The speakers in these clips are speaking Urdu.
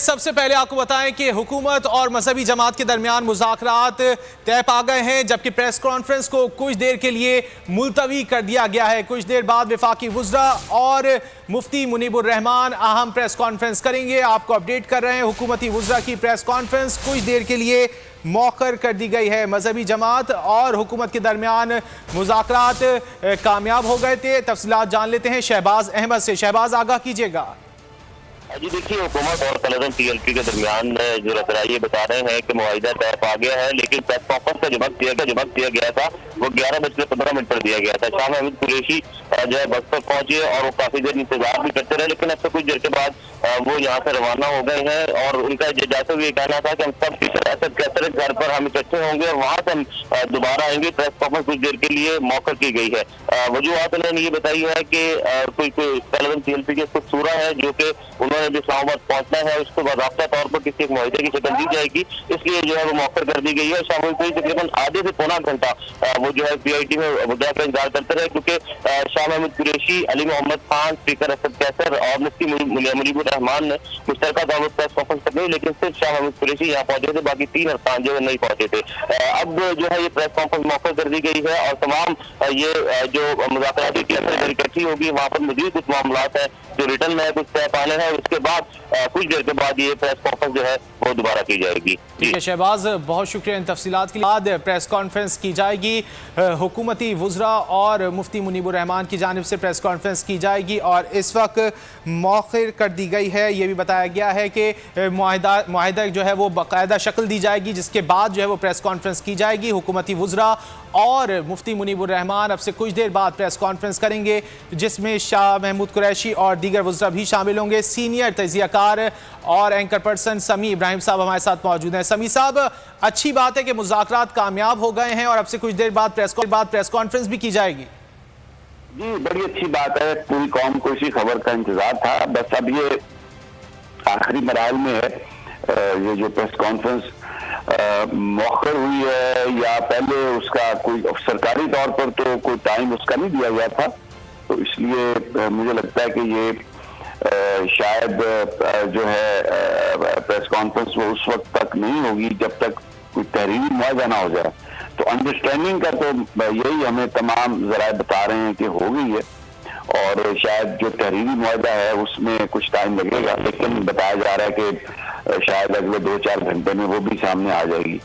سب سے پہلے آپ کو بتائیں کہ حکومت اور مذہبی جماعت کے درمیان مذاکرات طے پا گئے ہیں، جبکہ پریس کانفرنس کو کچھ دیر کے لیے ملتوی کر دیا گیا ہے۔ کچھ دیر بعد وفاقی وزراء اور مفتی منیب الرحمان اہم پریس کانفرنس کریں گے۔ آپ کو اپڈیٹ کر رہے ہیں، حکومتی وزراء کی پریس کانفرنس کچھ دیر کے لیے مؤخر کر دی گئی ہے۔ مذہبی جماعت اور حکومت کے درمیان مذاکرات کامیاب ہو گئے تھے۔ تفصیلات جان لیتے ہیں شہباز احمد سے۔ شہباز، آگاہ کیجیے گا۔ جی دیکھیے، حکومت اور قلعہ ٹی ایل پی کے درمیان جو رسائی بتا رہے ہیں کہ معاہدہ طے پا گیا ہے، لیکن پریس کانفرنس کا جو وقت دیا گیا تھا وہ 11:15 پر دیا گیا تھا۔ شاہ محمود قریشی جو ہے بس پر پہنچے اور وہ کافی دیر انتظار بھی کرتے رہے، لیکن اب سے کچھ دیر کے بعد وہ یہاں سے روانہ ہو گئے ہیں اور ان کا جاتے ہوئے یہ کہنا تھا کہ ہم سب اسد کیسر گھر پر ہم اکٹھے ہوں گے اور وہاں سے ہم دوبارہ آئیں گے۔ پریس کانفرنس کچھ دیر کے لیے موخر کی گئی ہے۔ وجوہات انہوں نے یہ بتائی ہے کہ کوئی قلعہ ٹی ایل پی کے کچھ صورہ ہے جو کہ انہوں نے جو اسلام آباد پہنچنا ہے اس کو باضابطہ طور پر کسی ایک معاہدے کی شکل دی جائے گی، اس لیے جو ہے وہ موخر کر دی گئی ہے۔ شاہ محمود قریشی تقریباً آدھے سے پونا گھنٹہ وہ جو ہے پی آئی ٹی میں وزراء کا انتظار کرتے رہے، کیونکہ شاہ محمود قریشی، علی محمد خان، اسپیکر اسد کیسر اور مفتی منیب الرحمان نے مشترکہ دعوت پریس کانفرنس کرنی، لیکن صرف شاہ محمود قریشی یہاں پہنچے تھے، باقی 3 ارکان جو نہیں پہنچے تھے۔ اب جو ہے یہ پریس کانفرنس موخر کر دی گئی ہے اور تمام یہ جو مذاکراتی ٹیم اکٹھی ہوگی، وہاں پر مزید کچھ معاملات ہیں جو ریٹرن میں کچھ طے پانے ہیں، اس کے بعد کچھ دیر کے بعد یہ پریس کانفرنس جو ہے وہ دوبارہ کی جائے گی۔ ٹھیک ہے شہباز، بہت شکریہ ان تفصیلات کے لیے۔ بعد پریس کانفرنس کی جائے گی، حکومتی وزراء اور مفتی منیب الرحمان کی جانب سے پریس کانفرنس کی جائے گی اور اس وقت مؤخر کر دی گئی ہے۔ یہ بھی بتایا گیا ہے کہ معاہدہ جو ہے وہ باقاعدہ شکل دی جائے گی، جس کے بعد جو ہے وہ پریس کانفرنس کی جائے گی۔ حکومتی وزراء اور مفتی منیب الرحمان اب سے کچھ دیر بعد پریس کانفرنس کریں گے، جس میں شاہ محمود قریشی اور دیگر وزراء بھی شامل ہوں گے۔ سینئر تجزیہ کار اور اینکر پرسن سمیع ابراہیم صاحب ہمارے ساتھ موجود ہیں۔ سمیع صاحب، اچھی بات ہے کہ مذاکرات کامیاب ہو گئے ہیں اور اب سے کچھ دیر بعد پریس کانفرنس بھی کی جائے گی۔ جی بڑی اچھی بات ہے، پوری قوم کو اسی خبر کا انتظار تھا، بس اب یہ آخری مراحل میں ہے۔ یہ جو پریس کانفرنس مؤخر ہوئی ہے یا پہلے اس کا کوئی سرکاری طور پر تو کوئی ٹائم اس کا نہیں دیا گیا تھا، تو اس لیے مجھے لگتا ہے کہ یہ شاید جو ہے پریس کانفرنس وہ اس وقت تک نہیں ہوگی جب تک کوئی تحریری معاہدہ نہ ہو جائے۔ تو انڈرسٹینڈنگ کا تو یہی ہمیں تمام ذرائع بتا رہے ہیں کہ ہو گئی ہے، اور شاید جو تحریری معاہدہ ہے اس میں کچھ ٹائم لگے گا، لیکن بتایا جا رہا ہے کہ شاید اگلے 2-4 گھنٹے میں وہ بھی سامنے آ جائے گی۔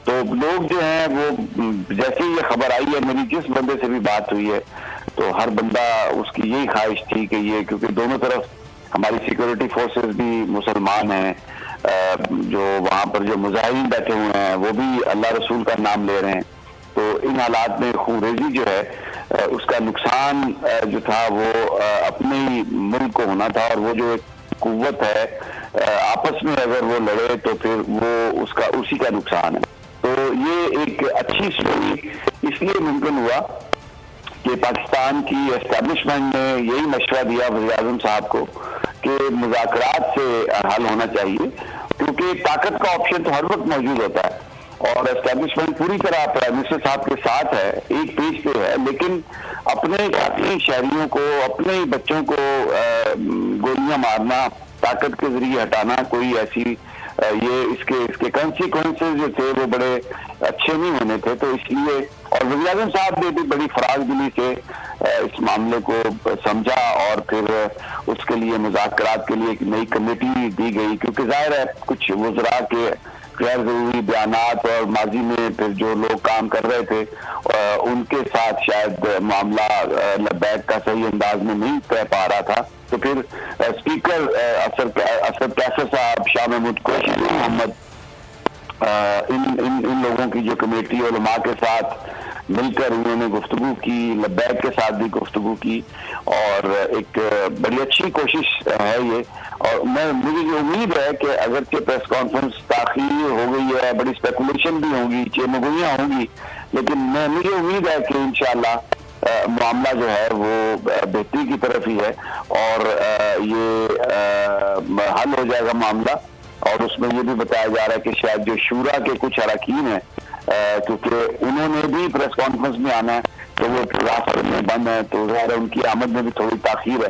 تو لوگ جو ہیں وہ جیسے یہ خبر آئی ہے، میری جس بندے سے بھی بات ہوئی ہے تو ہر بندہ اس کی یہی خواہش تھی کہ یہ، کیونکہ دونوں طرف ہماری سیکورٹی فورسز بھی مسلمان ہیں، جو وہاں پر جو مظاہرین بیٹھے ہوئے ہیں وہ بھی اللہ رسول کا نام لے رہے ہیں، تو ان حالات میں خونریزی جو ہے اس کا نقصان جو تھا وہ اپنے ہی ملک کو ہونا تھا، اور وہ جو ایک قوت ہے آپس میں اگر وہ لڑے تو پھر وہ اسی کا نقصان ہے۔ تو یہ ایک اچھی سٹوری اس لیے ممکن ہوا کہ پاکستان کی اسٹیبلشمنٹ نے یہی مشورہ دیا وزیر اعظم صاحب کو کہ مذاکرات سے حل ہونا چاہیے، کیونکہ طاقت کا آپشن تو ہر وقت موجود ہوتا ہے اور اسٹیبلشمنٹ پوری طرح پرائم منسٹر صاحب کے ساتھ ہے، ایک پیج پہ ہے، لیکن اپنے ساتھی شہریوں کو، اپنے ہی بچوں کو گولیاں مارنا، طاقت کے ذریعے ہٹانا، کوئی ایسی اس کے کنسیکوینسز جو تھے وہ بڑے اچھے نہیں ہونے تھے۔ تو اس لیے، اور وزیر اعظم صاحب نے بھی بڑی فراز دلی سے اس معاملے کو سمجھا اور پھر اس کے لیے مذاکرات کے لیے ایک نئی کمیٹی دی گئی، کیونکہ ظاہر ہے کچھ وزراء کے غیر ضروری بیانات اور ماضی میں پھر جو لوگ کام کر رہے تھے ان کے ساتھ شاید معاملہ لبیک کا صحیح انداز میں نہیں طے پا رہا تھا، تو پھر اسپیکر اسد کیسر صاحب، شاہ محمود قریشی، محمد ان لوگوں کی جو کمیٹی علماء کے ساتھ مل کر انہوں نے گفتگو کی، لبیک کے ساتھ بھی گفتگو کی، اور ایک بڑی اچھی کوشش ہے یہ۔ اور مجھے یہ امید ہے کہ اگرچہ پریس کانفرنس تاخیر ہو گئی ہے، بڑی اسپیکولیشن بھی ہوں گی، چیمگوئیاں ہوں گی، لیکن مجھے امید ہے کہ انشاءاللہ معاملہ جو ہے وہ بہتری کی طرف ہی ہے اور یہ حل ہو جائے گا معاملہ۔ اور اس میں یہ بھی بتایا جا رہا ہے کہ شاید جو شورا کے کچھ اراکین ہیں، کیونکہ انہوں نے بھی پریس کانفرنس میں آنا ہے تو وہ راستے میں بند ہیں، تو ظاہر ہے ان کی آمد میں بھی تھوڑی تاخیر ہے،